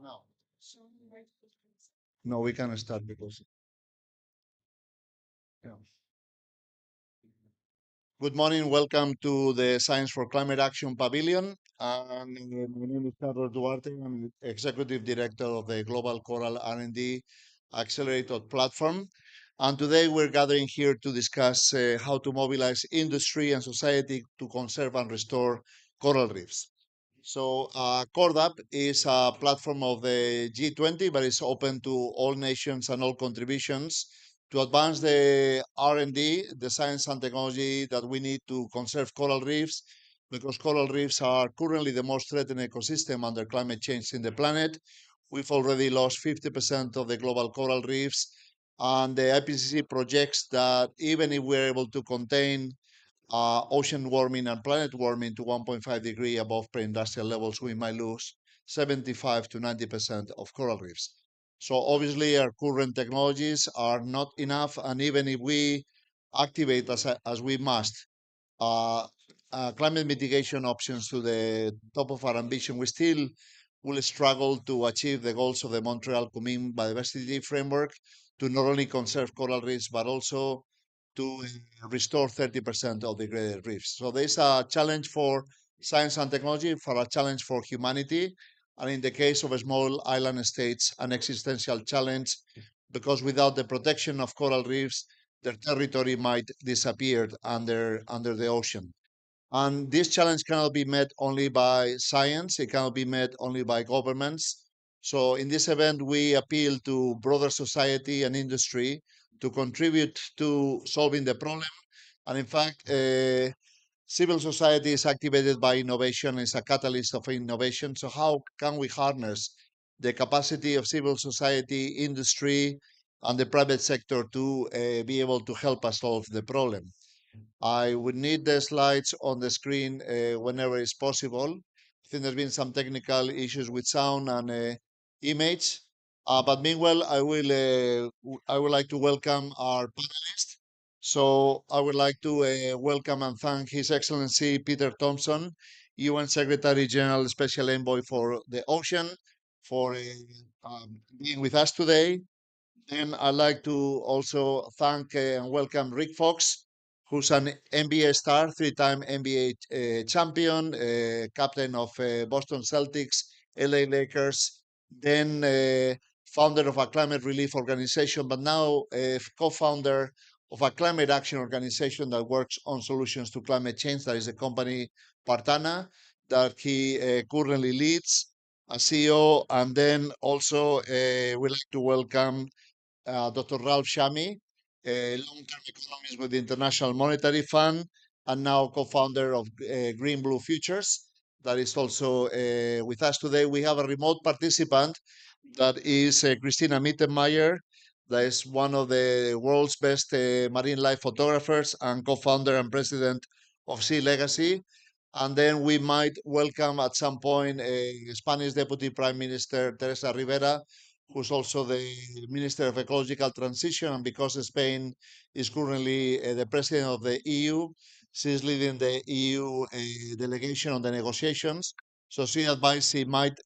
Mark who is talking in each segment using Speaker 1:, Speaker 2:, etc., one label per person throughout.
Speaker 1: No. No, we can start because. Yeah. Good morning. Welcome to the Science for Climate Action Pavilion. And my name is Carlos Duarte. I'm Executive Director of the Global Coral R&D Accelerator Platform. And today we're gathering here to discuss how to mobilize industry and society to conserve and restore coral reefs. So CORDAP is a platform of the G20, but it's open to all nations and all contributions to advance the R&D, the science and technology that we need to conserve coral reefs, because coral reefs are currently the most threatened ecosystem under climate change in the planet. We've already lost 50% of the global coral reefs, and the IPCC projects that even if we're able to contain ocean warming and planet warming to 1.5 degree above pre-industrial levels, we might lose 75 to 90% of coral reefs. So obviously our current technologies are not enough, and even if we activate as we must uh, climate mitigation options to the top of our ambition, we still will struggle to achieve the goals of the Montreal Community Biodiversity Framework to not only conserve coral reefs, but also to restore 30% of degraded reefs. So there's a challenge for science and technology, for a challenge for humanity, and in the case of small island states, an existential challenge, because without the protection of coral reefs, their territory might disappear under the ocean. And this challenge cannot be met only by science, it cannot be met only by governments. So in this event, we appeal to broader society and industry to contribute to solving the problem. And in fact, civil society is activated by innovation, is a catalyst of innovation. So how can we harness the capacity of civil society, industry, and the private sector to be able to help us solve the problem? I would need the slides on the screen whenever it's possible. I think there's been some technical issues with sound and image. But meanwhile, I would like to welcome our panelists. So I would like to welcome and thank His Excellency Peter Thompson, UN Secretary General Special Envoy for the Ocean, for being with us today. And I'd like to also thank and welcome Rick Fox, who's an NBA star, three-time NBA champion, captain of Boston Celtics, LA Lakers, then founder of a climate relief organization, but now co-founder of a climate action organization that works on solutions to climate change. That is the company Partana that he currently leads as CEO. And then also we'd like to welcome Dr. Ralph Shami, a long-term economist with the International Monetary Fund and now co-founder of Green Blue Futures. That is also with us today. We have a remote participant that is Christina Mittenmeyer, that is one of the world's best marine life photographers and co-founder and president of Sea Legacy. And then we might welcome at some point Spanish Deputy Prime Minister Teresa Rivera, who's also the Minister of Ecological Transition. And because Spain is currently the president of the EU, she's leading the EU delegation on the negotiations. So she advised she might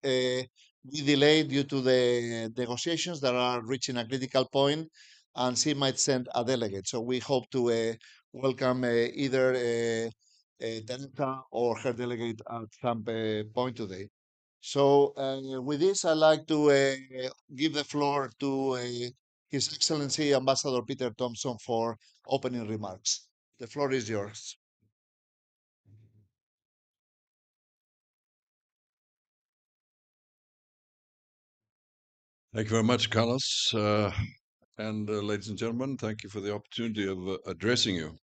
Speaker 1: be delayed due to the negotiations that are reaching a critical point, and she might send a delegate. So we hope to welcome either Teresa or her delegate at some point today. So with this, I'd like to give the floor to His Excellency Ambassador Peter Thompson for opening remarks. The floor is yours.
Speaker 2: Thank you very much, Carlos. Ladies and gentlemen, thank you for the opportunity of addressing you.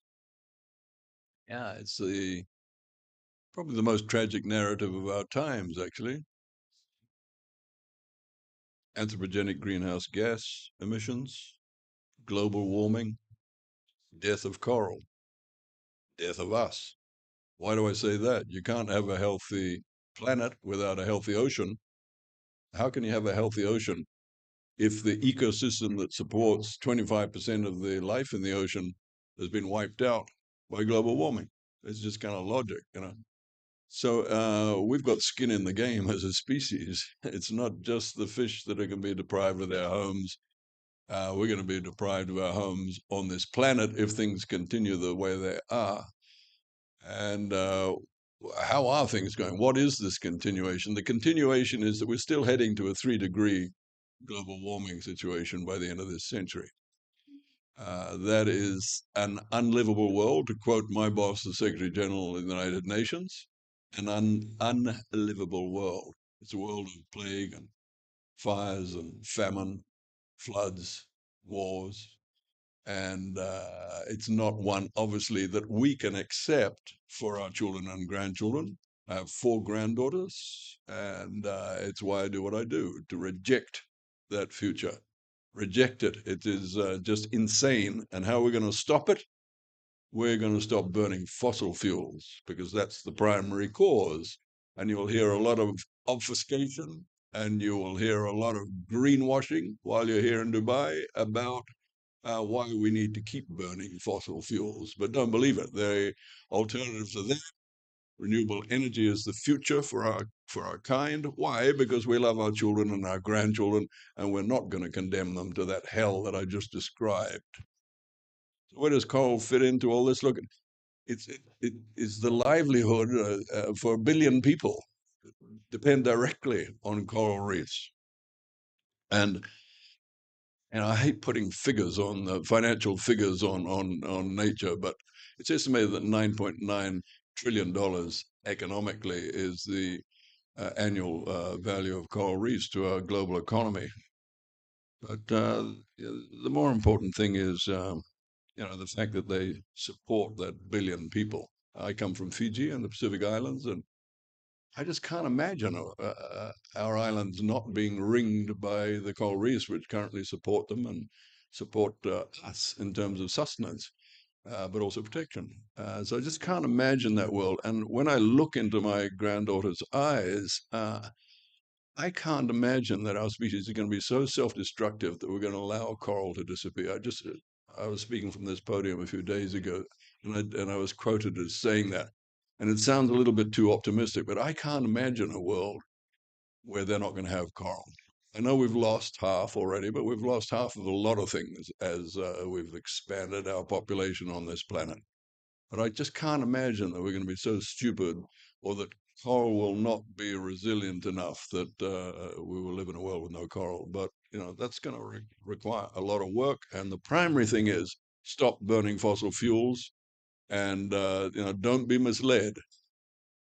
Speaker 2: Yeah, it's probably the most tragic narrative of our times, actually. Anthropogenic greenhouse gas emissions, global warming, death of coral, death of us. Why do I say that? You can't have a healthy planet without a healthy ocean. How can you have a healthy ocean if the ecosystem that supports 25% of the life in the ocean has been wiped out by global warming? It's just kind of logic, you know. So we've got skin in the game as a species. It's not just the fish that are going to be deprived of their homes. We're going to be deprived of our homes on this planet if things continue the way they are. And how are things going? What is this continuation? The continuation is that we're still heading to a 3-degree global warming situation by the end of this century. That is an unlivable world, to quote my boss, the Secretary General of the United Nations, an unlivable world. It's a world of plague and fires and famine, floods, wars, and it's not one, obviously, that we can accept for our children and grandchildren. I have 4 granddaughters, and it's why I do what I do, to reject that future. Reject it. It is just insane. And how are we going to stop it? We're going to stop burning fossil fuels because that's the primary cause. And you'll hear a lot of obfuscation and you will hear a lot of greenwashing while you're here in Dubai about why we need to keep burning fossil fuels. But don't believe it. The alternatives are there. Renewable energy is the future for our kind. Why? Because we love our children and our grandchildren, and we're not going to condemn them to that hell that I just described. So where does coal fit into all this? Look, it is the livelihood for 1 billion people depend directly on coral reefs. And I hate putting figures on financial figures on nature, but it's estimated that $9.9 trillion economically is the annual value of coral reefs to our global economy. But the more important thing is, the fact that they support that billion people. I come from Fiji and the Pacific Islands, and I just can't imagine our islands not being ringed by the coral reefs, which currently support them and support us in terms of sustenance, but also protection. So I just can't imagine that world. And when I look into my granddaughter's eyes, I can't imagine that our species is going to be so self-destructive that we're going to allow coral to disappear. I was speaking from this podium a few days ago, and I was quoted as saying that. And it sounds a little bit too optimistic, but I can't imagine a world where they're not going to have coral. I know we've lost half already, but we've lost half of a lot of things as we've expanded our population on this planet. But I just can't imagine that we're going to be so stupid or that coral will not be resilient enough that we will live in a world with no coral. But, that's going to require a lot of work. And the primary thing is stop burning fossil fuels and, don't be misled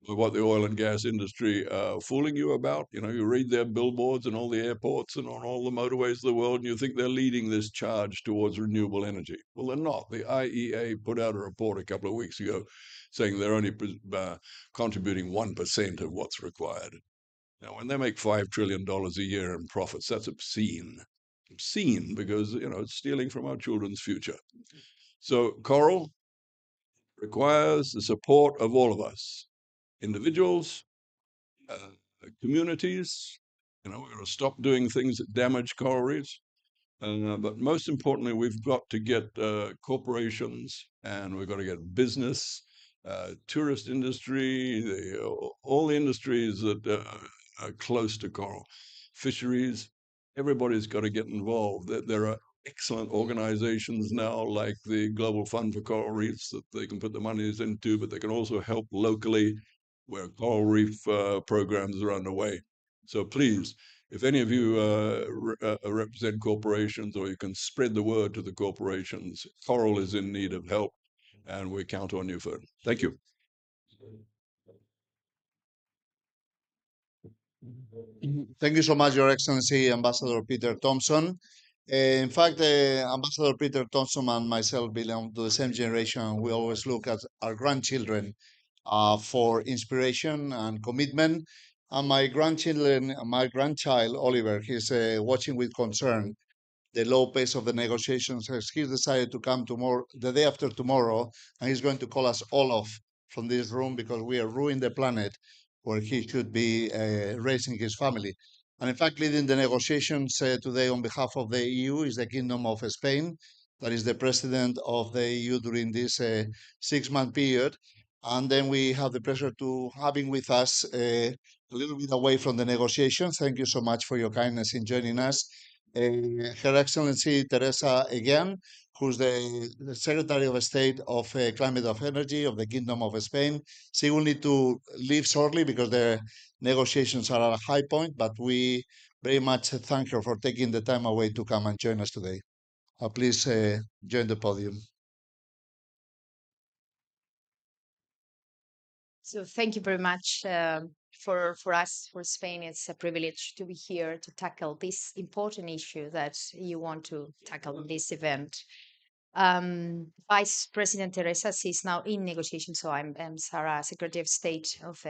Speaker 2: by what the oil and gas industry fooling you about. You read their billboards and all the airports and on all the motorways of the world, and you think they're leading this charge towards renewable energy. Well, they're not. The IEA put out a report a couple of weeks ago saying they're only contributing 1% of what's required. Now, when they make $5 trillion a year in profits, that's obscene. Obscene because, it's stealing from our children's future. So coral requires the support of all of us, individuals, uh, communities. We're going to stop doing things that damage coral reefs. But most importantly, we've got to get corporations and we've got to get business, tourist industry, all the industries that are close to coral, fisheries. Everybody's got to get involved. There are excellent organizations now like the Global Fund for Coral Reefs that they can put the monies into, but they can also help locally where coral reef programs are underway. So please, if any of you represent corporations, or you can spread the word to the corporations, coral is in need of help, and we count on you for it. Thank you.
Speaker 1: Thank you so much, Your Excellency, Ambassador Peter Thompson. In fact, Ambassador Peter Thompson and myself belong to the same generation. We always look at our grandchildren for inspiration and commitment. And my grandchild Oliver, he's watching with concern the low pace of the negotiations. As he's decided to come tomorrow, the day after tomorrow, and he's going to call us all off from this room because we are ruining the planet where he should be raising his family. And in fact, leading the negotiations today on behalf of the EU is the Kingdom of Spain, that is the president of the EU during this 6-month period. And then we have the pleasure to having with us a little bit away from the negotiations. Thank you so much for your kindness in joining us, Her Excellency Teresa again, who's the Secretary of State of Climate of Energy of the Kingdom of Spain. She will need to leave shortly because the negotiations are at a high point, but we very much thank her for taking the time away to come and join us today. Please join the podium.
Speaker 3: So thank you very much for us, for Spain. It's a privilege to be here to tackle this important issue that you want to tackle in this event. Vice President Teresa is now in negotiation, so I'm Sarah, Secretary of State of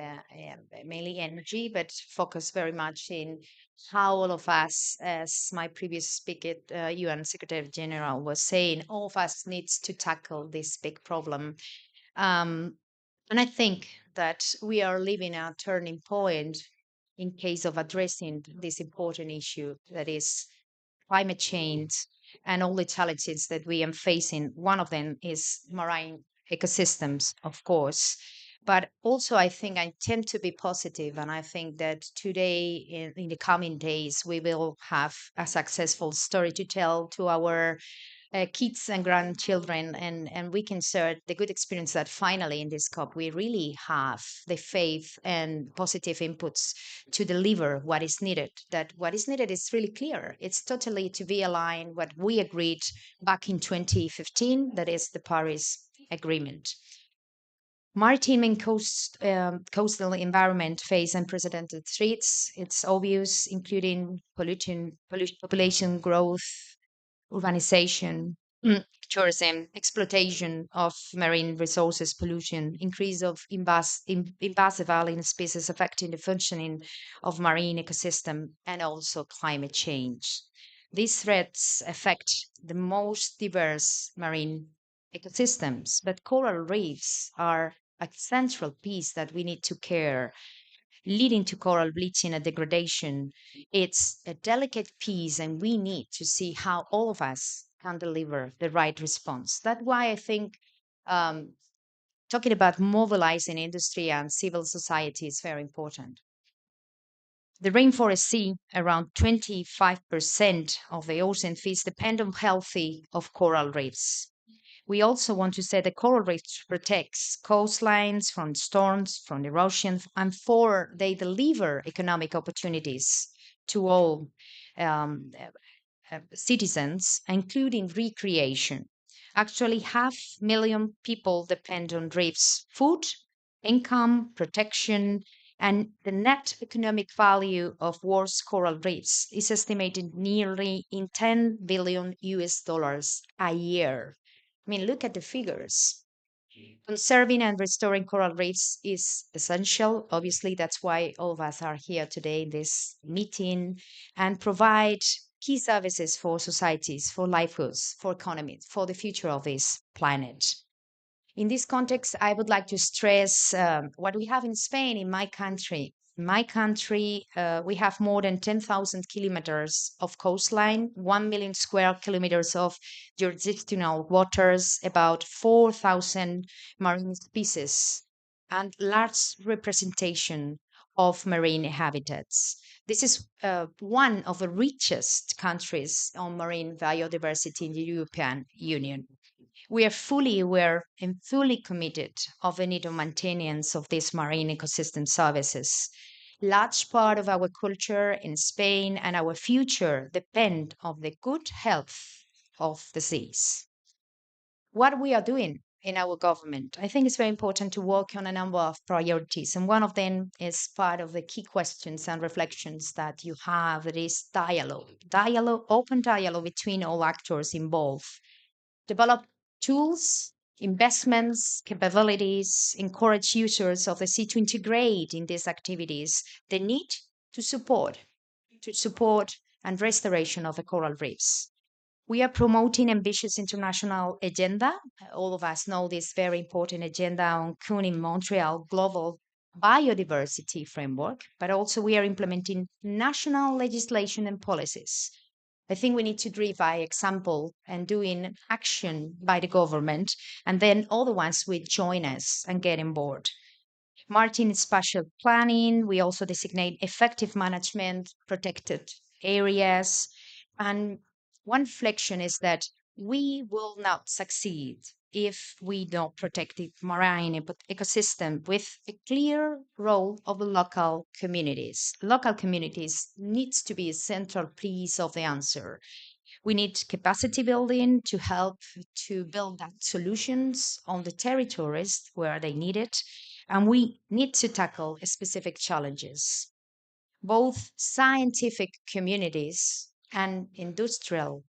Speaker 3: mainly energy, but focus very much in how all of us, as my previous speaker, UN Secretary General was saying, all of us needs to tackle this big problem. Um, and I think that we are living a turning point in case of addressing this important issue that is climate change and all the challenges that we are facing. One of them is marine ecosystems, of course. But also, I think I tend to be positive, and I think that today, in the coming days, we will have a successful story to tell to our kids and grandchildren, and we can share the good experience that finally in this COP we really have the faith and positive inputs to deliver what is needed. That what is needed is really clear. It's totally to be aligned what we agreed back in 2015, that is the Paris Agreement. Maritime and coastal environment face unprecedented threats. It's obvious, including population growth, urbanization, tourism, exploitation of marine resources, pollution, increase of invasive alien species affecting the functioning of marine ecosystem, and also climate change. These threats affect the most diverse marine ecosystems, but coral reefs are a central piece that we need to care, leading to coral bleaching and degradation. It's a delicate piece, and we need to see how all of us can deliver the right response. That's why I think um, talking about mobilizing industry and civil society is very important. The rainforest sea, around 25% of the ocean fish depend on healthy of coral reefs. We also want to say the coral reef protects coastlines from storms, from erosion, and for they deliver economic opportunities to all um, citizens, including recreation. Actually, 500,000 people depend on reefs' food, income, protection, and the net economic value of world's coral reefs is estimated nearly in 10 billion US dollars a year. I mean, look at the figures. Conserving and restoring coral reefs is essential. Obviously, that's why all of us are here today in this meeting and provide key services for societies, for livelihoods, for economies, for the future of this planet. In this context, I would like to stress what we have in Spain, in my country. In my country, we have more than 10,000 kilometers of coastline, 1 million square kilometers of jurisdictional waters, about 4,000 marine species, and large representation of marine habitats. This is one of the richest countries on marine biodiversity in the European Union. We are fully aware and fully committed of the need of maintenance of these marine ecosystem services. Large part of our culture in Spain and our future depend on the good health of the seas. What we are doing in our government, I think it's very important to work on a number of priorities. And one of them is part of the key questions and reflections that you have. It is dialogue, open dialogue between all actors involved. Develop tools, investments, capabilities, encourage users of the sea to integrate in these activities. The need to support, to support and restoration of the coral reefs. We are promoting ambitious international agenda. All of us know this very important agenda on Cancun in Montreal global biodiversity framework, but also we are implementing national legislation and policies. I think we need to drive by example and doing action by the government, and then all the ones will join us and get on board. Martin spatial planning. We also designate effective management, protected areas. And one reflection is that we will not succeed if we don't protect the marine ecosystem with a clear role of the local communities. Local communities needs to be a central piece of the answer. We need capacity building to help to build that solutions on the territories where they need it. And we need to tackle specific challenges. Both scientific communities and industrial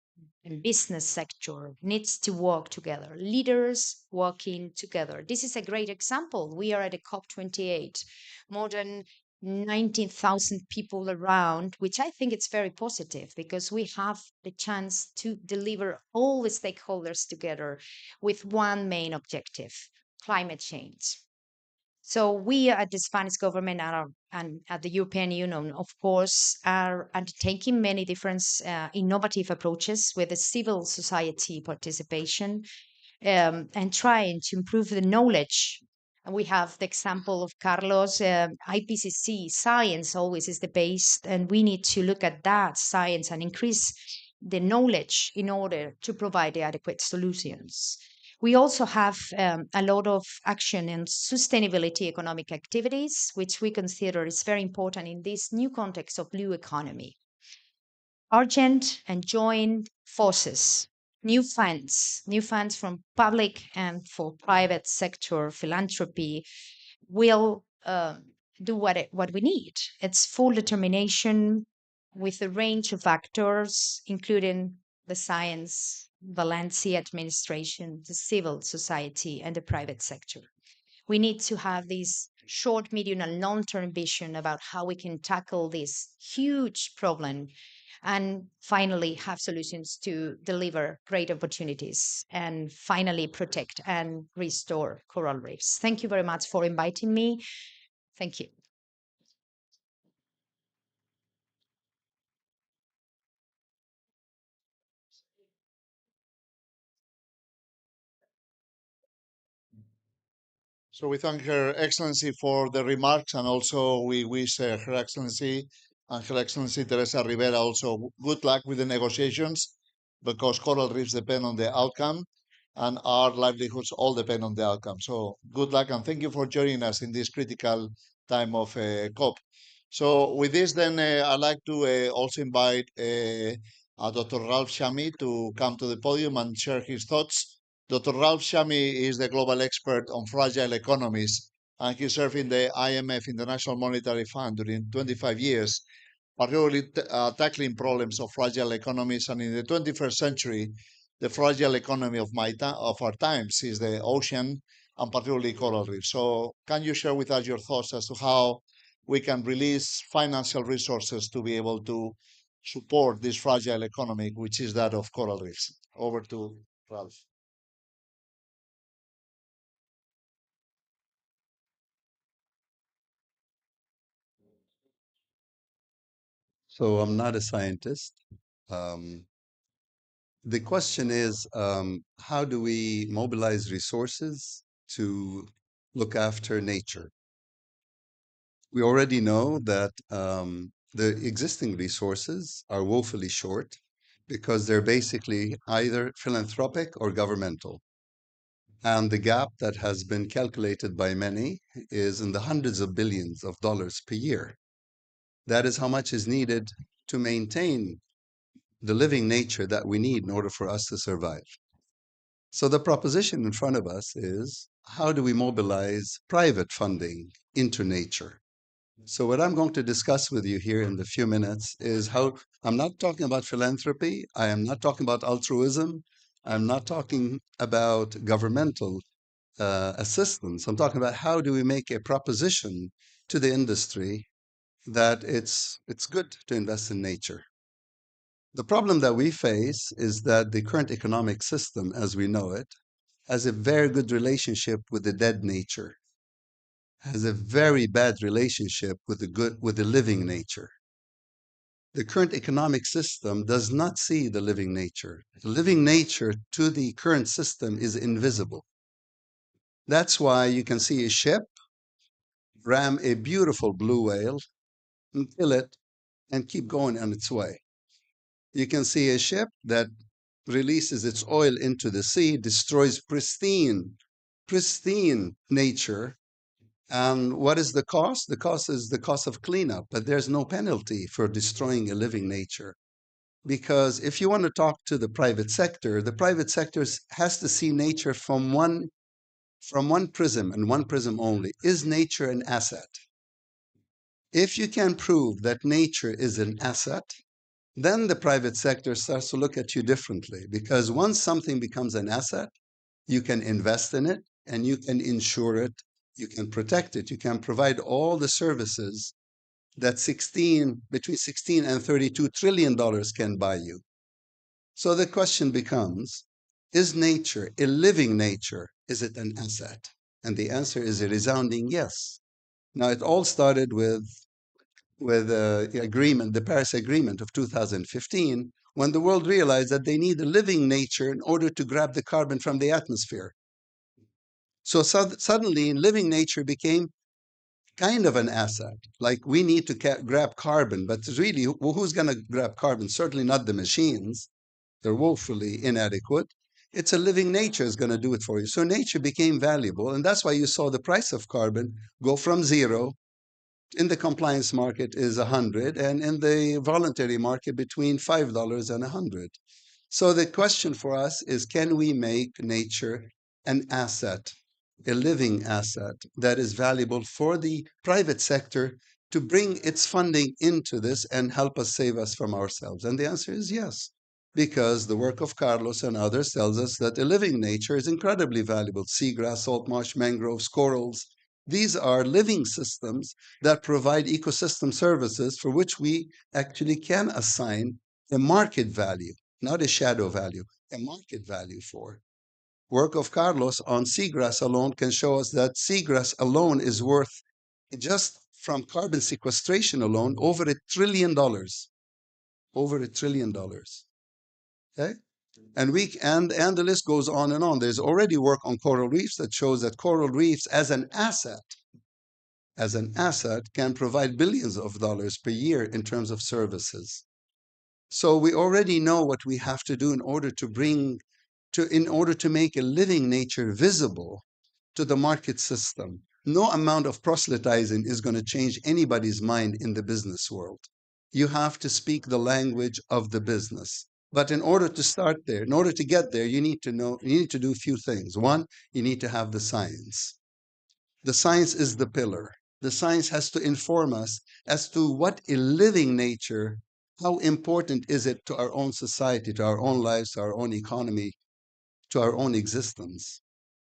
Speaker 3: and business sector needs to work together, leaders working together. This is a great example. We are at a COP28, more than 19,000 people around, which I think it's very positive because we have the chance to deliver all the stakeholders together with one main objective: climate change. So we at the Spanish government and at the European Union, of course, are undertaking many different innovative approaches with the civil society participation and trying to improve the knowledge. And we have the example of Carlos, IPCC, science always is the base, and we need to look at that science and increase the knowledge in order to provide the adequate solutions. We also have a lot of action in sustainability economic activities, which we consider is very important in this new context of blue economy. Urgent and joint forces, new funds from public and for private sector philanthropy will do what we need. It's full determination with a range of actors, including the science, the land sea administration, the civil society, and the private sector. We need to have this short, medium, and long term vision about how we can tackle this huge problem and finally have solutions to deliver great opportunities and finally protect and restore coral reefs. Thank you very much for inviting me. Thank you.
Speaker 1: So we thank Her Excellency for the remarks, and also we wish Her Excellency and Her Excellency Teresa Rivera also good luck with the negotiations, because coral reefs depend on the outcome, and our livelihoods all depend on the outcome. So good luck, and thank you for joining us in this critical time of COP. So with this, then I'd like to also invite Dr. Ralph Shami to come to the podium and share his thoughts. Dr. Ralph Shami is the global expert on fragile economies, and he served in the IMF, International Monetary Fund, during 25 years, particularly tackling problems of fragile economies. And in the 21st century, the fragile economy of our times is the ocean, and particularly coral reefs. So can you share with us your thoughts as to how we can release financial resources to be able to support this fragile economy, which is that of coral reefs? Over to Ralph.
Speaker 2: So I'm not a scientist. Um, the question is, how do we mobilize resources to look after nature? We already know that the existing resources are woefully short because they're basically either philanthropic or governmental. And the gap that has been calculated by many is in the hundreds of billions of dollars per year.
Speaker 4: That is how much is needed to maintain the living nature that we need in order for us to survive. So the proposition in front of us is, how do we mobilize private funding into nature? So what I'm going to discuss with you here in the few minutes is how I'm not talking about philanthropy. I am not talking about altruism. I'm not talking about governmental assistance. I'm talking about how do we make a proposition to the industry that it's good to invest in nature. The problem that we face is that the current economic system, as we know it, has a very good relationship with the dead nature, has a very bad relationship with the living nature. The current economic system does not see the living nature. The living nature to the current system is invisible. That's why you can see a ship ram a beautiful blue whale and kill it and keep going on its way. You can see a ship that releases its oil into the sea, destroys pristine nature. And what is the cost? The cost is the cost of cleanup, but there's no penalty for destroying a living nature. Because if you want to talk to the private sector has to see nature from one prism and one prism only. Is nature an asset? If you can prove that nature is an asset, then the private sector starts to look at you differently, because once something becomes an asset, you can invest in it and you can insure it, you can protect it, you can provide all the services that between 16 and $32 trillion can buy you. So the question becomes, is nature, a living nature, is it an asset? And the answer is a resounding yes. Now, it all started with the Paris Agreement of 2015, when the world realized that they need a living nature in order to grab the carbon from the atmosphere. So suddenly, living nature became kind of an asset. Like, we need to grab carbon, but really, who's going to grab carbon? Certainly not the machines. They're woefully inadequate. It's a living nature is going to do it for you. So nature became valuable, and that's why you saw the price of carbon go from zero in the compliance market is 100, and in the voluntary market between $5 and 100. So the question for us is, can we make nature an asset, a living asset that is valuable for the private sector to bring its funding into this and help us save us from ourselves? And the answer is yes, because the work of Carlos and others tells us that a living nature is incredibly valuable. Seagrass, salt marsh, mangroves, corals, these are living systems that provide ecosystem services for which we actually can assign a market value, not a shadow value, a market value for. Work of Carlos on seagrass alone can show us that seagrass alone is worth, just from carbon sequestration alone, over $1 trillion. Over $1 trillion. Okay? And the list goes on and on. There's already work on coral reefs that shows that coral reefs as an asset can provide billions of dollars per year in terms of services. So we already know what we have to do in order to make a living nature visible to the market system. No amount of proselytizing is going to change anybody's mind in the business world. You have to speak the language of the business. But in order to start there, in order to get there, you need to do a few things. One, you need to have the science. The science is the pillar. The science has to inform us as to what a living nature, how important is it to our own society, to our own lives, to our own economy, to our own existence.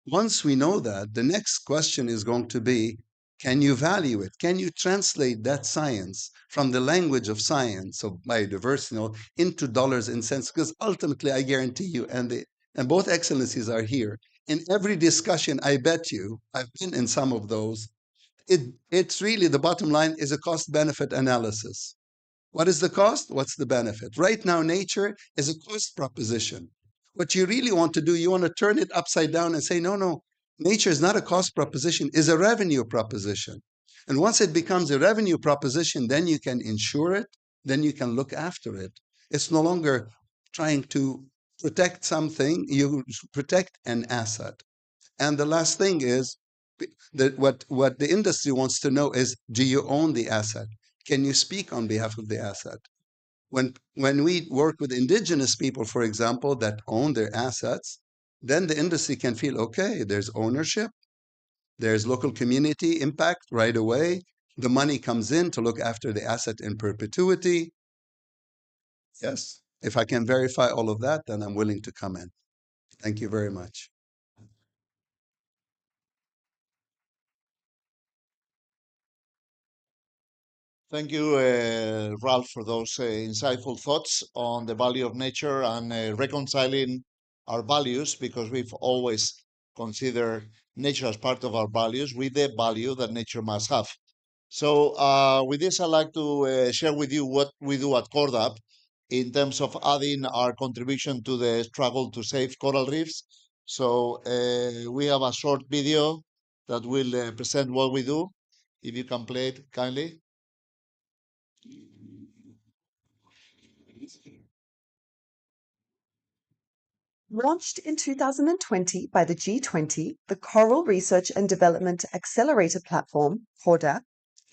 Speaker 4: Once we know that, the next question is going to be, can you value it? Can you translate that science from the language of science, of biodiversity, into dollars and cents? Because ultimately, I guarantee you, and both excellencies are here, in every discussion, I bet you, I've been in some of those, it's really, the bottom line is a cost-benefit analysis. What is the cost? What's the benefit? Right now, nature is a cost proposition. What you really want to do, you want to turn it upside down and say, no, nature is not a cost proposition, is a revenue proposition. And once it becomes a revenue proposition, then you can insure it, then you can look after it. It's no longer trying to protect something, you protect an asset. And the last thing is that what the industry wants to know is, do you own the asset? Can you speak on behalf of the asset? When we work with indigenous people, for example, that own their assets, then the industry can feel okay, there's ownership, there's local community impact right away. The money comes in to look after the asset in perpetuity. Yes, if I can verify all of that, then I'm willing to come in. Thank you very much.
Speaker 1: Thank you, Ralph, for those insightful thoughts on the value of nature and reconciling our values, because we've always considered nature as part of our values with the value that nature must have. So, with this, I'd like to share with you what we do at Cordap in terms of adding our contribution to the struggle to save coral reefs. So, we have a short video that will present what we do. If you can play it kindly.
Speaker 5: Launched in 2020 by the G20, the Coral Research and Development Accelerator Platform, CORDAP,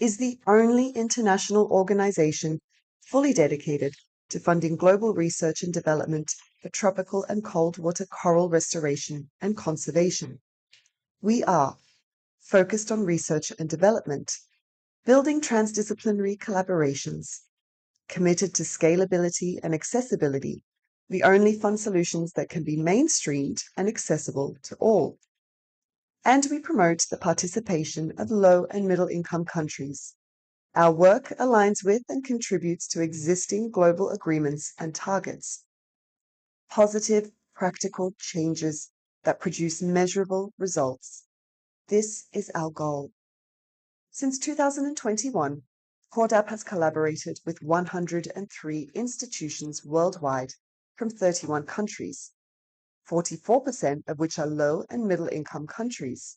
Speaker 5: is the only international organization fully dedicated to funding global research and development for tropical and cold water coral restoration and conservation. We are focused on research and development, building transdisciplinary collaborations, committed to scalability and accessibility. We only fund solutions that can be mainstreamed and accessible to all. And we promote the participation of low and middle income countries. Our work aligns with and contributes to existing global agreements and targets. Positive, practical changes that produce measurable results. This is our goal. Since 2021, CORDAP has collaborated with 103 institutions worldwide from 31 countries, 44% of which are low and middle income countries.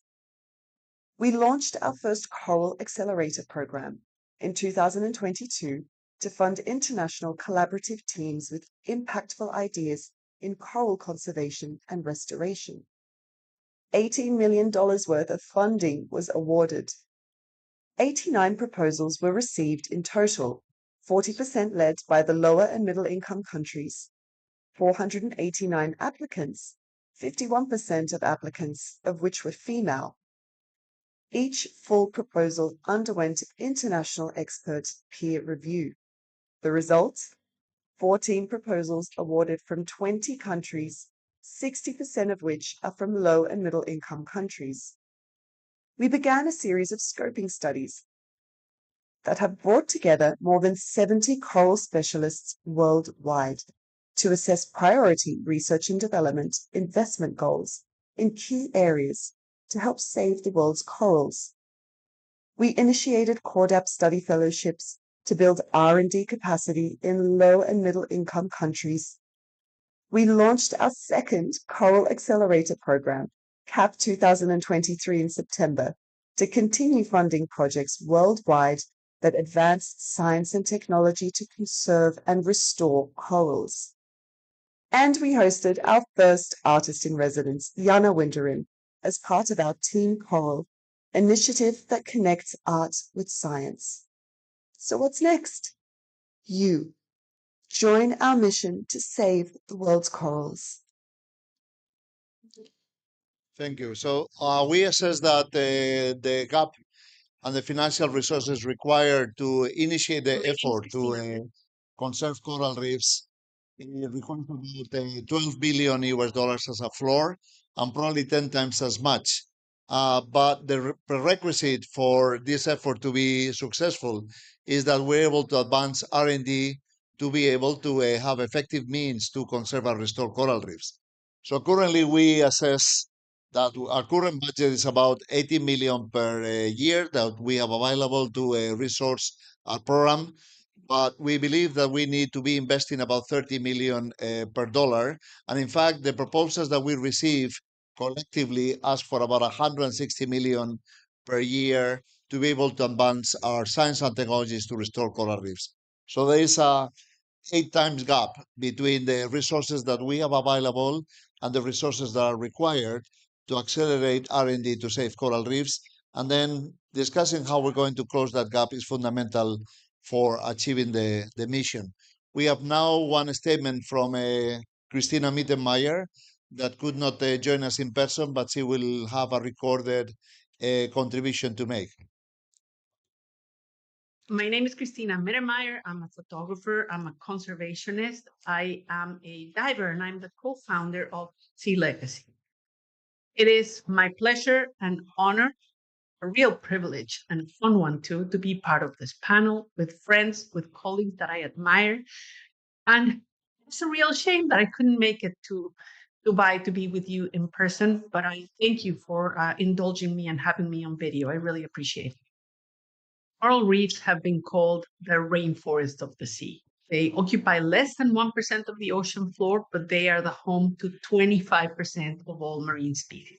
Speaker 5: We launched our first Coral Accelerator program in 2022 to fund international collaborative teams with impactful ideas in coral conservation and restoration. $18 million worth of funding was awarded. 89 proposals were received in total, 40% led by the lower and middle income countries. 489 applicants, 51% of applicants of which were female. Each full proposal underwent international expert peer review. The result? 14 proposals awarded from 20 countries, 60% of which are from low and middle income countries. We began a series of scoping studies that have brought together more than 70 coral specialists worldwide to assess priority research and development investment goals in key areas to help save the world's corals. We initiated CORDAP study fellowships to build R&D capacity in low and middle income countries. We launched our second Coral Accelerator program, CAP 2023 in September, to continue funding projects worldwide that advance science and technology to conserve and restore corals. And we hosted our first artist in residence, Jana Winderin, as part of our Team Coral initiative that connects art with science. So what's next? You. Join our mission to save the world's corals.
Speaker 1: Thank you. So we assess that the gap and the financial resources required to initiate the effort to conserve coral reefs requires about 12 billion US dollars as a floor and probably 10 times as much. But the prerequisite for this effort to be successful is that we're able to advance R&D to be able to have effective means to conserve and restore coral reefs. So currently we assess that our current budget is about 80 million per year that we have available to resource our program. But we believe that we need to be investing about 30 million per dollar. And in fact, the proposals that we receive collectively ask for about 160 million per year to be able to advance our science and technologies to restore coral reefs. So there is a 8 times gap between the resources that we have available and the resources that are required to accelerate R&D to save coral reefs. And then discussing how we're going to close that gap is fundamental for achieving the mission. We have now one statement from Christina Mittenmeier that could not join us in person, but she will have a recorded contribution to make.
Speaker 6: My name is Christina Mittermeier. I'm a photographer. I'm a conservationist. I am a diver, and I'm the co-founder of Sea Legacy. It is my pleasure and honor, a real privilege and a fun one too, to be part of this panel with friends, with colleagues that I admire. And it's a real shame that I couldn't make it to Dubai to be with you in person, but I thank you for indulging me and having me on video. I really appreciate it. Coral reefs have been called the rainforest of the sea. They occupy less than 1% of the ocean floor, but they are the home to 25% of all marine species.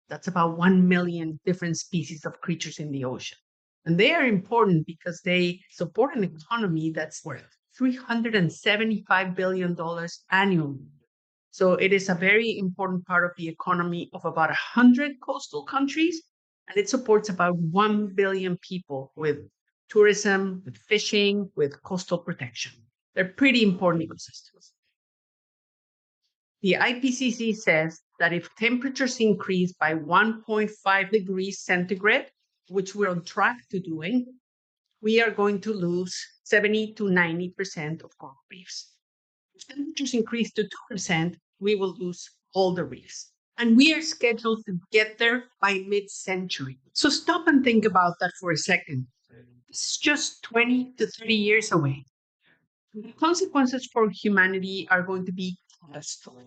Speaker 6: That's about 1 million different species of creatures in the ocean. And they are important because they support an economy that's worth $375 billion annually. So it is a very important part of the economy of about 100 coastal countries, and it supports about 1 billion people with tourism, with fishing, with coastal protection. They're pretty important ecosystems. The IPCC says that if temperatures increase by 1.5 degrees centigrade, which we're on track to doing, we are going to lose 70 to 90% of coral reefs. If temperatures increase to 2%, we will lose all the reefs. And we are scheduled to get there by mid-century. So stop and think about that for a second. This is just 20 to 30 years away. The consequences for humanity are going to be catastrophic.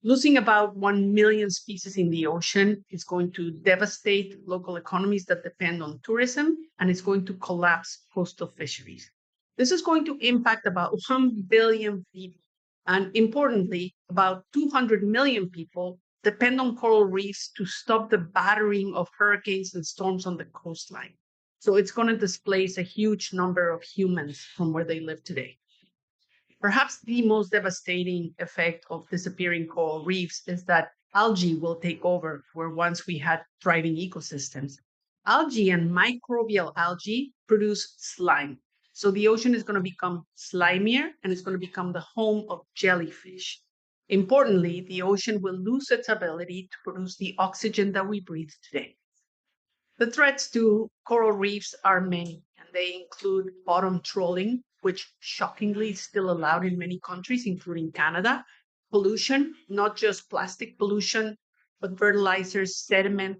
Speaker 6: Losing about 1 million species in the ocean is going to devastate local economies that depend on tourism, and it's going to collapse coastal fisheries. This is going to impact about 1 billion people. And importantly, about 200 million people depend on coral reefs to stop the battering of hurricanes and storms on the coastline. So it's going to displace a huge number of humans from where they live today. Perhaps the most devastating effect of disappearing coral reefs is that algae will take over where once we had thriving ecosystems. Algae and microbial algae produce slime. So the ocean is going to become slimier and it's going to become the home of jellyfish. Importantly, the ocean will lose its ability to produce the oxygen that we breathe today. The threats to coral reefs are many, and they include bottom trawling, which shockingly is still allowed in many countries, including Canada, pollution, not just plastic pollution, but fertilizers, sediment,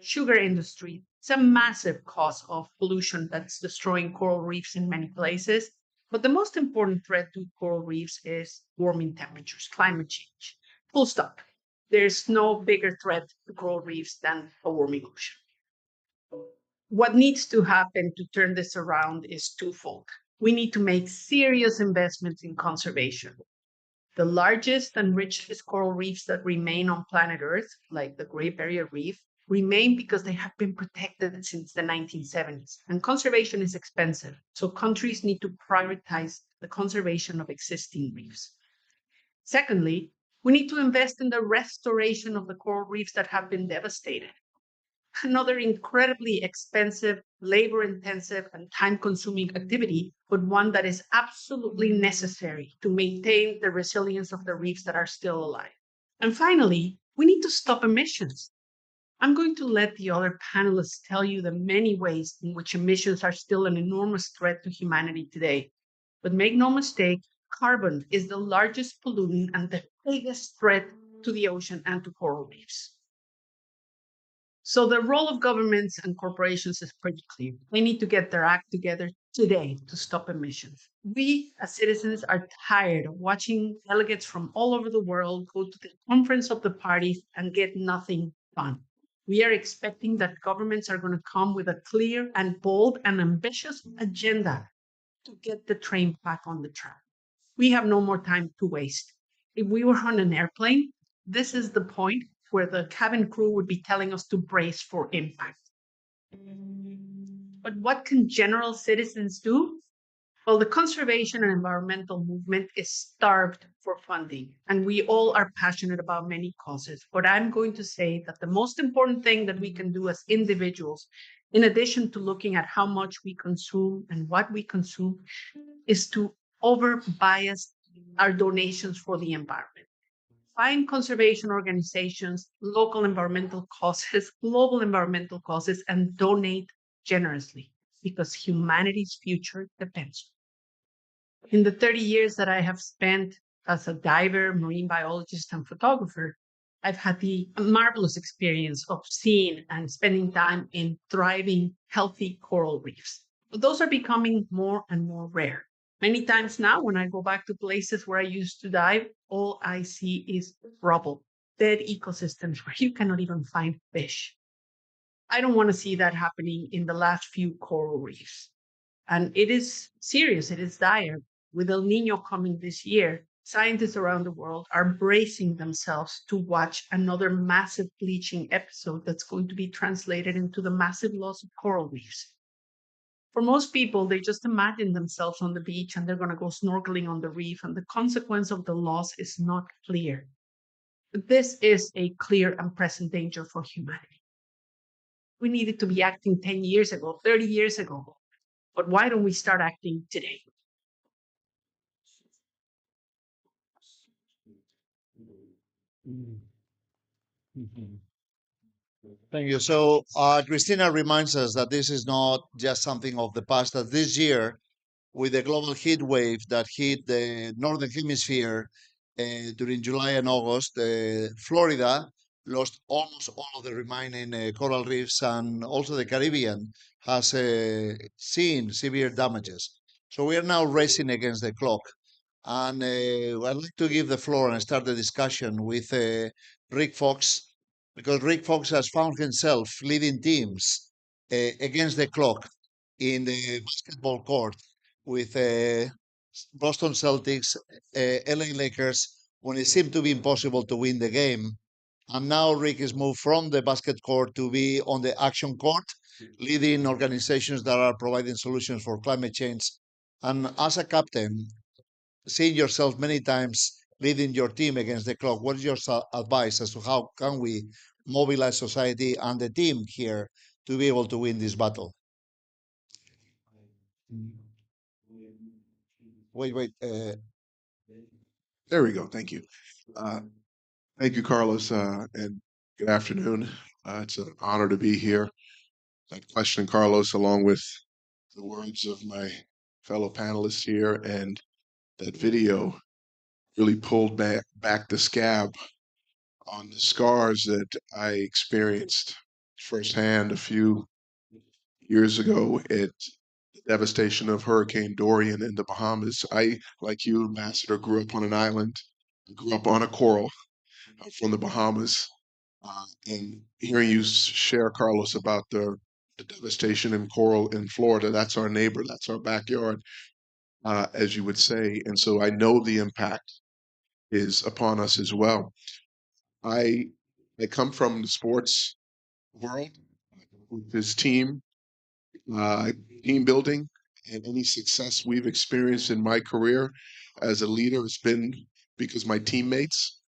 Speaker 6: sugar industry. It's a massive cause of pollution that's destroying coral reefs in many places. But the most important threat to coral reefs is warming temperatures, climate change. Full stop. There's no bigger threat to coral reefs than a warming ocean. What needs to happen to turn this around is twofold. We need to make serious investments in conservation. The largest and richest coral reefs that remain on planet Earth, like the Great Barrier Reef, remain because they have been protected since the 1970s. And conservation is expensive, so countries need to prioritize the conservation of existing reefs. Secondly, we need to invest in the restoration of the coral reefs that have been devastated. Another incredibly expensive, labor-intensive, and time-consuming activity, but one that is absolutely necessary to maintain the resilience of the reefs that are still alive. And finally, we need to stop emissions. I'm going to let the other panelists tell you the many ways in which emissions are still an enormous threat to humanity today. But make no mistake, carbon is the largest pollutant and the biggest threat to the ocean and to coral reefs. So the role of governments and corporations is pretty clear. They need to get their act together today to stop emissions. We as citizens are tired of watching delegates from all over the world go to the conference of the parties and get nothing done. We are expecting that governments are going to come with a clear and bold and ambitious agenda to get the train back on the track. We have no more time to waste. If we were on an airplane, this is the point where the cabin crew would be telling us to brace for impact. But what can general citizens do? Well, the conservation and environmental movement is starved for funding, and we all are passionate about many causes. But I'm going to say that the most important thing that we can do as individuals in addition to looking at how much we consume and what we consume, is to over bias our donations for the environment. Find conservation organizations, local environmental causes, global environmental causes, and donate generously because humanity's future depends. In the 30 years that I have spent as a diver, marine biologist, and photographer, I've had the marvelous experience of seeing and spending time in thriving, healthy coral reefs. But those are becoming more and more rare. Many times now, when I go back to places where I used to dive, all I see is rubble, dead ecosystems where you cannot even find fish. I don't want to see that happening in the last few coral reefs. And it is serious, it is dire. With El Nino coming this year, scientists around the world are bracing themselves to watch another massive bleaching episode that's going to be translated into the massive loss of coral reefs. For most people, they just imagine themselves on the beach and they're going to go snorkeling on the reef, and the consequence of the loss is not clear. But this is a clear and present danger for humanity. We needed to be acting 10 years ago, 30 years ago. But why don't we start acting today?
Speaker 1: Thank you. So, Christina reminds us that this is not just something of the past, that this year, with the global heat wave that hit the northern hemisphere during July and August, Florida lost almost all of the remaining coral reefs, and also the Caribbean has seen severe damages. So we are now racing against the clock. And I'd like to give the floor and start the discussion with Rick Fox, because Rick Fox has found himself leading teams against the clock in the basketball court with Boston Celtics, LA Lakers, when it seemed to be impossible to win the game. And now Rick is moved from the basket court to be on the action court, leading organizations that are providing solutions for climate change. And as a captain, seeing yourself many times leading your team against the clock, what is your advice as to how can we mobilize society and the team here to be able to win this battle? Wait.
Speaker 7: There we go. Thank you. Uh, Thank you, Carlos, and good afternoon. It's an honor to be here. That question, Carlos, along with the words of my fellow panelists here and that video really pulled back the scab on the scars that I experienced firsthand a few years ago at the devastation of Hurricane Dorian in the Bahamas. I, like you, Ambassador, grew up on an island. I grew up on a coral from the Bahamas. And hearing you share, Carlos, about the devastation in coral in Florida, that's our neighbor, that's our backyard, as you would say. And so I know the impact is upon us as well. I I come from the sports world with this uh, team building, and any success we've experienced in my career as a leader has been because my teammates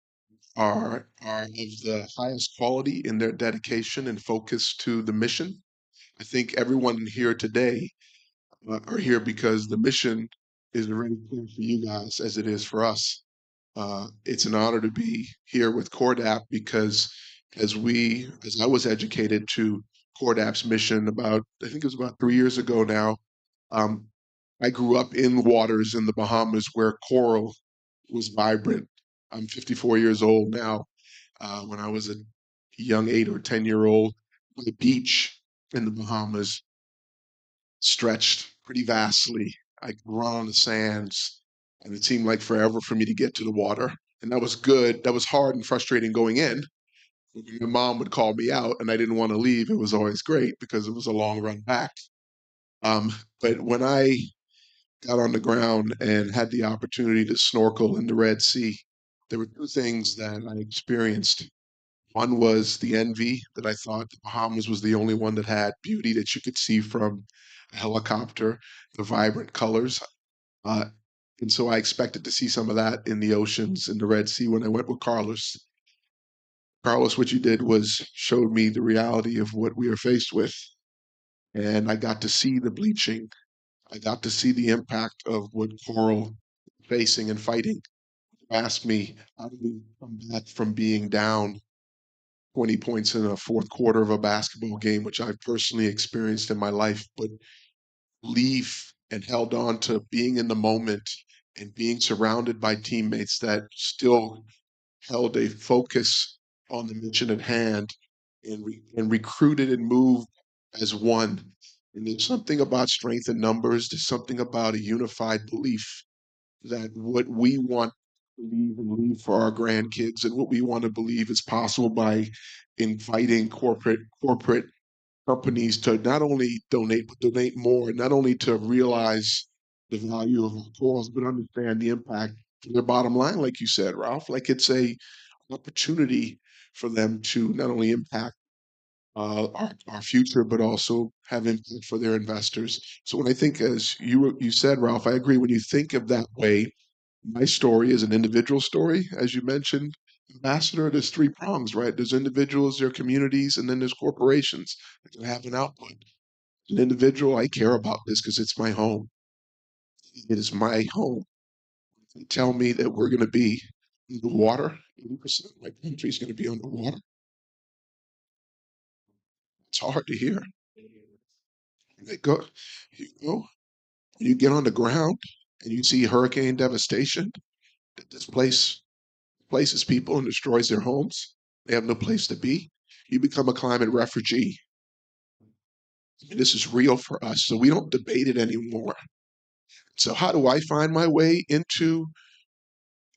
Speaker 7: are of the highest quality in their dedication and focus to the mission. I think everyone here today are here because the mission is already clear for you guys as it is for us. It's an honor to be here with CORDAP because as I was educated to CORDAP's mission about, I think it was about 3 years ago now, um, I grew up in waters in the Bahamas where coral was vibrant. I'm 54 years old now. When I was a young 8 or 10-year-old, the beach in the Bahamas stretched pretty vastly. I could run on the sands, and it seemed like forever for me to get to the water. And that was good. That was hard and frustrating going in. When my mom would call me out and I didn't want to leave, it was always great because it was a long run back. But when I got on the ground and had the opportunity to snorkel in the Red Sea, there were two things that I experienced. One was the envy that I thought the Bahamas was the only one that had beauty that you could see from a helicopter, the vibrant colors. Uh, and so I expected to see some of that in the oceans in the Red Sea when I went with Carlos. Carlos, what you did was showed me the reality of what we are faced with. and I got to see the bleaching. I got to see the impact of what coral is facing and fighting. Ask me, how do we come back from being down 20 points in a fourth quarter of a basketball game, which I've personally experienced in my life, but leave and held on to being in the moment and being surrounded by teammates that still held a focus on the mission at hand and recruited and moved as one. And there's something about strength in numbers. There's something about a unified belief that what we want to believe and leave for our grandkids and what we want to believe is possible by inviting corporate companies to not only donate but donate more, not only to realize the value of our cause, but understand the impact to their bottom line, like you said, Ralph. Like it's a opportunity for them to not only impact our future, but also have impact for their investors. So when I think, as you said, Ralph, I agree. When you think of that way, my story is an individual story, as you mentioned. Ambassador, there's three prongs, right? There's individuals, there are communities, and then there's corporations that can have an output. An individual, I care about this because it's my home. It is my home. They tell me that we're going to be underwater. 80% of my country is going to be underwater. It's hard to hear. They go, you go, you get on the ground and you see hurricane devastation that places people and destroys their homes. They have no place to be. You become a climate refugee. And this is real for us. So we don't debate it anymore. So how do I find my way into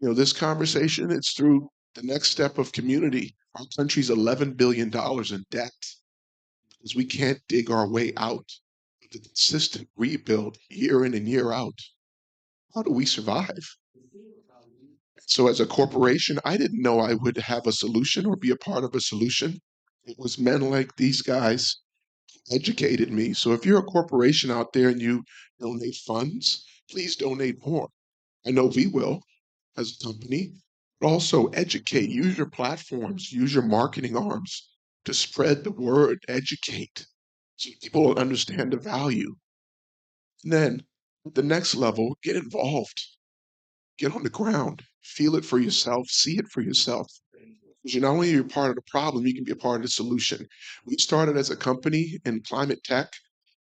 Speaker 7: this conversation? It's through the next step of community. Our country's $11 billion in debt because we can't dig our way out of the consistent rebuild year in and year out. How do we survive? So as a corporation, I didn't know I would have a solution or be a part of a solution. It was men like these guys who educated me. So if you're a corporation out there and you donate funds, please donate more. I know we will as a company, but also educate, use your platforms, use your marketing arms to spread the word, educate so people will understand the value. And then at the next level, get involved, get on the ground, feel it for yourself, see it for yourself. Because you're not only a part of the problem, you can be a part of the solution. We started as a company in climate tech,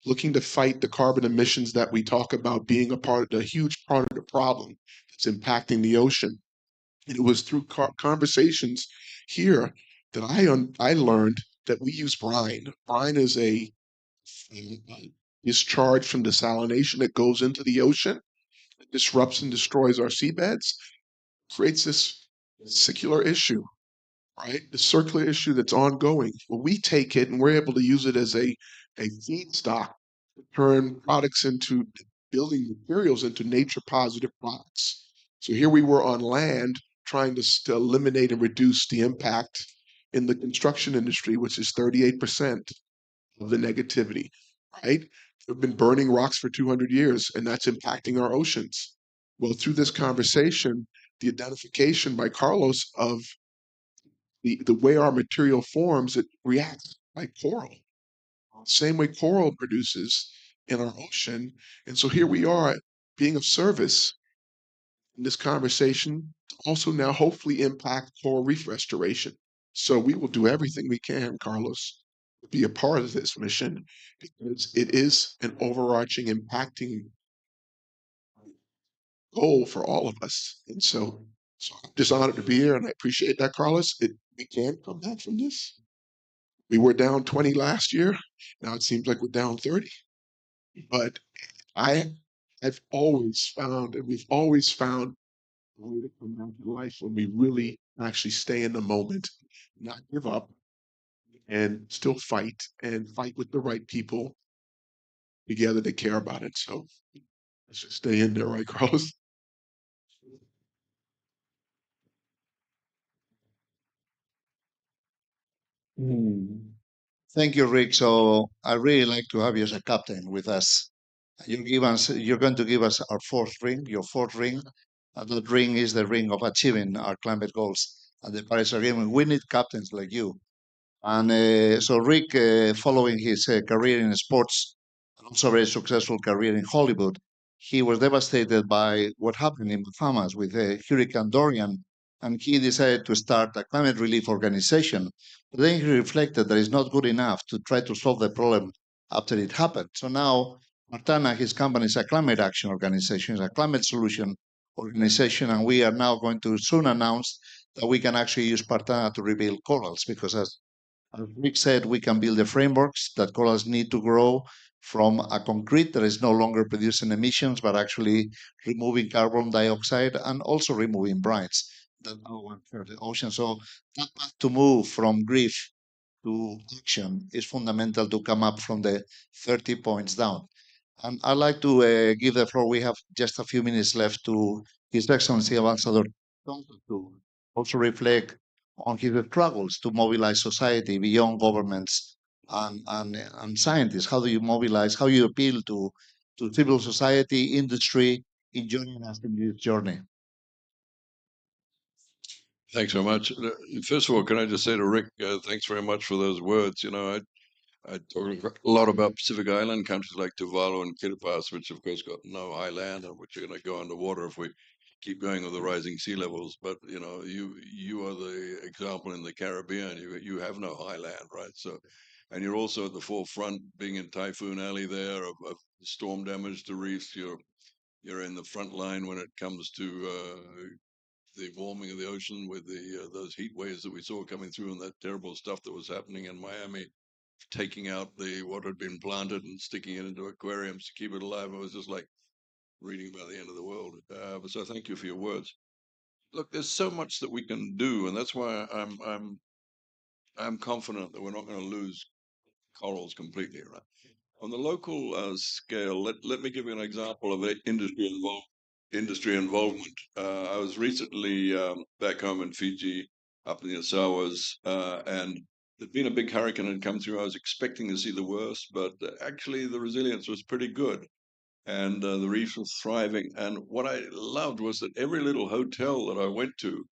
Speaker 7: looking to fight the carbon emissions that we talk about being a part of the huge part of the problem that's impacting the ocean. And it was through conversations here that I learned that we use brine. Brine is a discharge from desalination that goes into the ocean, it disrupts and destroys our seabeds, creates this circular issue, right? The circular issue that's ongoing. Well, we take it and we're able to use it as a feedstock to turn products into building materials into nature positive products. So here we were on land trying to eliminate and reduce the impact in the construction industry, which is 38% of the negativity, right? We've been burning rocks for 200 years, and that's impacting our oceans. Well, through this conversation, the identification by Carlos of the way our material forms, it reacts like coral, same way coral produces in our ocean. And so here we are being of service in this conversation, to also now hopefully impact coral reef restoration. So we will do everything we can, Carlos, to be a part of this mission because it is an overarching, impacting goal for all of us. And so I'm just honored to be here, and I appreciate that, Carlos. We can come back from this. We were down 20 last year. Now it seems like we're down 30. But I have always found, and we've always found a way to come back to life when we really actually stay in the moment, not give up, and still fight and fight with the right people together that care about it. So let's just stay in there, right, Carlos?
Speaker 1: Thank you, Rick. So I really like to have you as a captain with us. You're going to give us our fourth ring, your fourth ring. And that ring is the ring of achieving our climate goals and the Paris Agreement. We need captains like you. And so Rick, following his career in sports and also a very successful career in Hollywood, he was devastated by what happened in Bahamas with Hurricane Dorian, and he decided to start a climate relief organization. But then he reflected that it's not good enough to try to solve the problem after it happened. So now Martana, his company, is a climate action organization, is a climate solution organization, and we are now going to soon announce that we can actually use Partana to rebuild corals because as Rick said, we can build the frameworks that corals need to grow from a concrete that is no longer producing emissions, but actually removing carbon dioxide and also removing brines that are the ocean. So that path to move from grief to action is fundamental to come up from the 30 points down. And I'd like to give the floor. We have just a few minutes left to His Excellency Ambassador Tonto to also reflect on his struggles to mobilize society beyond governments and scientists. How do you mobilize? How you appeal to civil society, industry in joining us in this journey?
Speaker 2: Thanks very much. First of all, can I just say to Rick, thanks very much for those words. I talk a lot about Pacific Island countries like Tuvalu and Kiribati, which of course got no high land and which are going to go underwater if we keep going with the rising sea levels. But you are the example in the Caribbean. You have no high land, right? So, and you're also at the forefront, being in Typhoon Alley there of storm damage to reefs. You're in the front line when it comes to the warming of the ocean with the those heat waves that we saw coming through and that terrible stuff that was happening in Miami, taking out the what had been planted and sticking it into aquariums to keep it alive. It was just like reading about the end of the world. So thank you for your words. Look, there's so much that we can do, and that's why I'm confident that we're not going to lose corals completely. Right on the local scale, let me give you an example of industry involvement. I was recently back home in Fiji, up in the Asawas, and there'd been a big hurricane had come through. I was expecting to see the worst, but actually the resilience was pretty good, and the reef was thriving. And what I loved was that every little hotel that I went to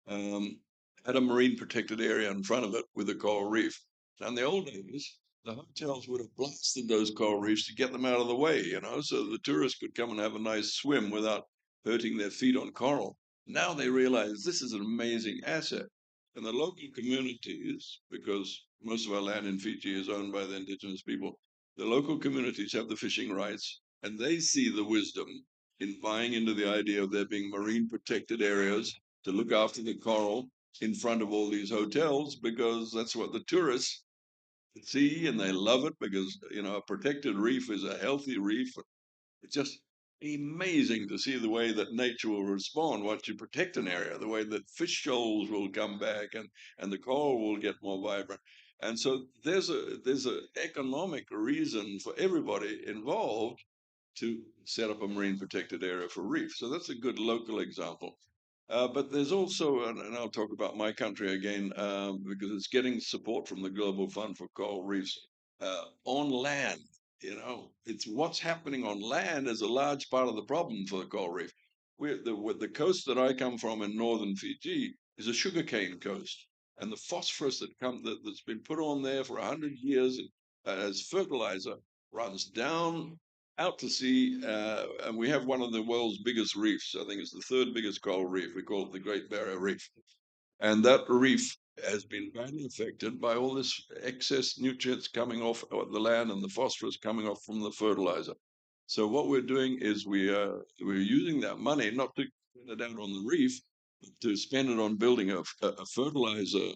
Speaker 2: um, had a marine protected area in front of it with a coral reef. Now, in the old days, the hotels would have blasted those coral reefs to get them out of the way, so the tourists could come and have a nice swim without hurting their feet on coral. Now they realize this is an amazing asset. And the local communities, because most of our land in Fiji is owned by the indigenous people, the local communities have the fishing rights and they see the wisdom in buying into the idea of there being marine protected areas to look after the coral in front of all these hotels because that's what the tourists see and they love it because a protected reef is a healthy reef. It's just amazing to see the way that nature will respond once you protect an area, the way that fish shoals will come back and the coral will get more vibrant. And so there's a economic reason for everybody involved to set up a marine protected area for reef. So that's a good local example. But there's also, and I'll talk about my country again, because it's getting support from the Global Fund for Coral Reefs on land. It's what's happening on land is a large part of the problem for the coral reef. The coast that I come from in northern Fiji is a sugarcane coast, and the phosphorus that's been put on there for 100 years as fertilizer runs down out to sea, and we have one of the world's biggest reefs. I think it's the third biggest coral reef. We call it the Great Barrier Reef. And that reef has been badly affected by all this excess nutrients coming off the land and the phosphorus coming off from the fertilizer. So what we're doing is we're using that money not to spend it out on the reef, but to spend it on building a fertilizer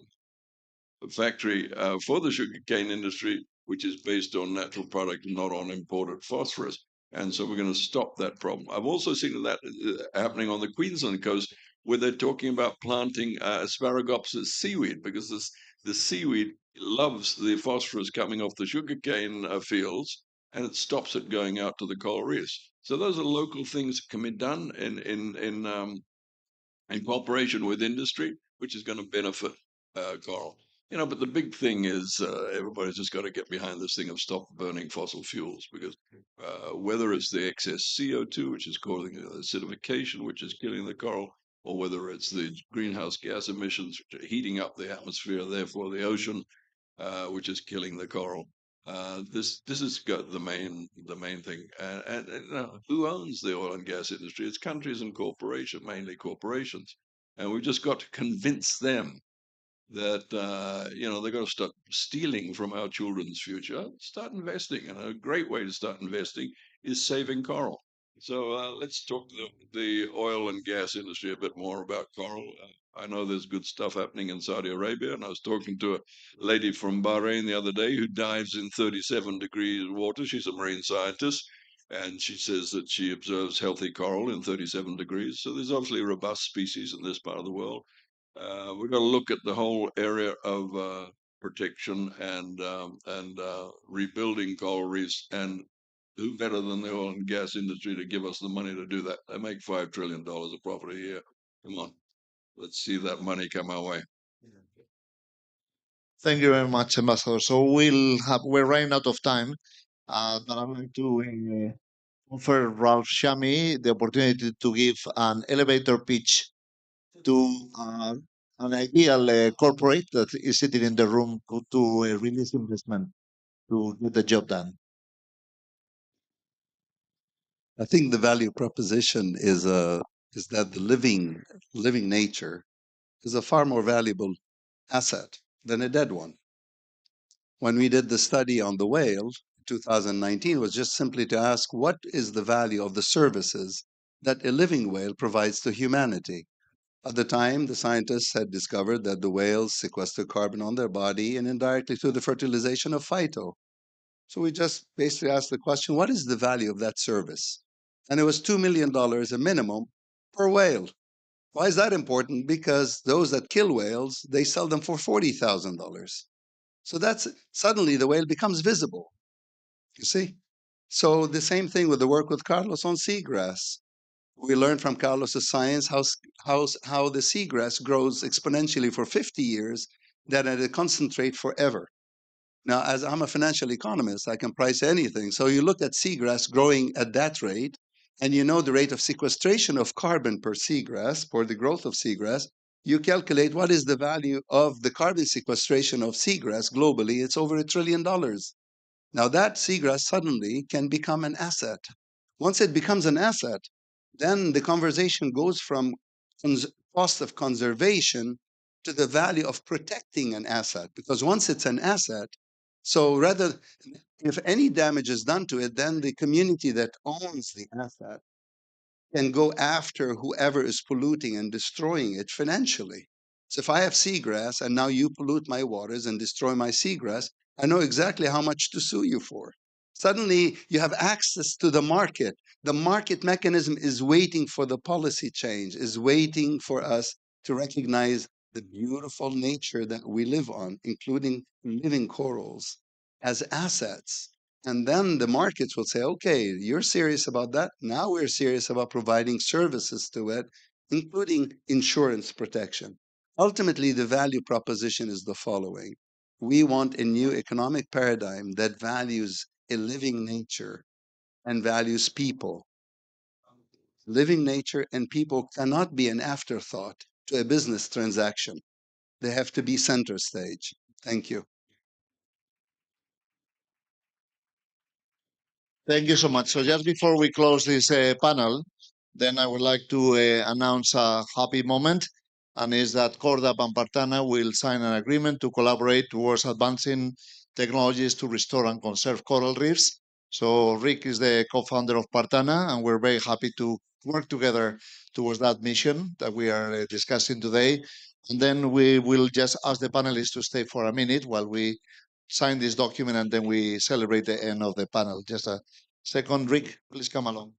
Speaker 2: factory for the sugarcane industry, which is based on natural product and not on imported phosphorus. And so we're going to stop that problem. I've also seen that happening on the Queensland coast, where they're talking about planting Asparagopsis seaweed, because the seaweed loves the phosphorus coming off the sugarcane fields, and it stops it going out to the coral reefs. So those are local things that can be done in cooperation with industry, which is going to benefit coral. But the big thing is everybody's just got to get behind this thing of stop burning fossil fuels because whether it's the excess CO2, which is causing acidification, which is killing the coral, or whether it's the greenhouse gas emissions, which are heating up the atmosphere, therefore the ocean, which is killing the coral. This is the main thing. Who owns the oil and gas industry? It's countries and corporations, mainly corporations, and we've just got to convince them that they've got to start stealing from our children's future, start investing. And a great way to start investing is saving coral. So let's talk the oil and gas industry a bit more about coral. I know there's good stuff happening in Saudi Arabia, and I was talking to a lady from Bahrain the other day who dives in 37 degrees water. She's a marine scientist, and she says that she observes healthy coral in 37 degrees. So there's obviously robust species in this part of the world. We've got to look at the whole area of protection and rebuilding coral reefs, and who better than the oil and gas industry to give us the money to do that? They make $5 trillion of profit a year. Come on, let's see that money come our way.
Speaker 1: Thank you very much, Ambassador. So we're running out of time, but I'd like to offer Ralph Shami the opportunity to give an elevator pitch to an ideal corporate that is sitting in the room to release investment to get the job done.
Speaker 4: I think the value proposition is that the living nature is a far more valuable asset than a dead one. When we did the study on the whale, 2019 was just simply to ask what is the value of the services that a living whale provides to humanity. At the time, the scientists had discovered that the whales sequester carbon on their body and indirectly through the fertilization of phyto. So we just basically asked the question, what is the value of that service? And it was $2 million a minimum per whale. Why is that important? Because those that kill whales, they sell them for $40,000. So that's suddenly the whale becomes visible. You see? So the same thing with the work with Carlos on seagrass. We learned from Carlos's science how the seagrass grows exponentially for 50 years, that it concentrate forever. Now, as I'm a financial economist, I can price anything. So you look at seagrass growing at that rate, and you know the rate of sequestration of carbon per seagrass, for the growth of seagrass. You calculate what is the value of the carbon sequestration of seagrass globally. It's over $1 trillion. Now, that seagrass suddenly can become an asset. Once it becomes an asset, then the conversation goes from cost of conservation to the value of protecting an asset. Because once it's an asset, so rather, if any damage is done to it, then the community that owns the asset can go after whoever is polluting and destroying it financially. So if I have seagrass and now you pollute my waters and destroy my seagrass, I know exactly how much to sue you for. Suddenly, you have access to the market. The market mechanism is waiting for the policy change, is waiting for us to recognize the beautiful nature that we live on, including living corals, as assets. And then the markets will say, okay, you're serious about that. Now we're serious about providing services to it, including insurance protection. Ultimately, the value proposition is the following. We want a new economic paradigm that values a living nature and values people. Living nature and people cannot be an afterthought to a business transaction. They have to be center stage. Thank you.
Speaker 1: Thank you so much. So just before we close this panel, then I would like to announce a happy moment, and is that Cordap and Partana will sign an agreement to collaborate towards advancing technologies to restore and conserve coral reefs. So Rick is the co-founder of Partana, and we're very happy to work together towards that mission that we are discussing today. And then we will just ask the panelists to stay for a minute while we sign this document, and then we celebrate the end of the panel. Just a second, Rick, please come along.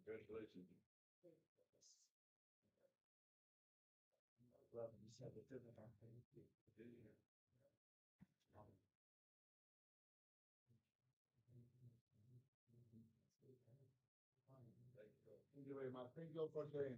Speaker 2: Congratulations.
Speaker 1: Thank you very much. Thank you all for sharing.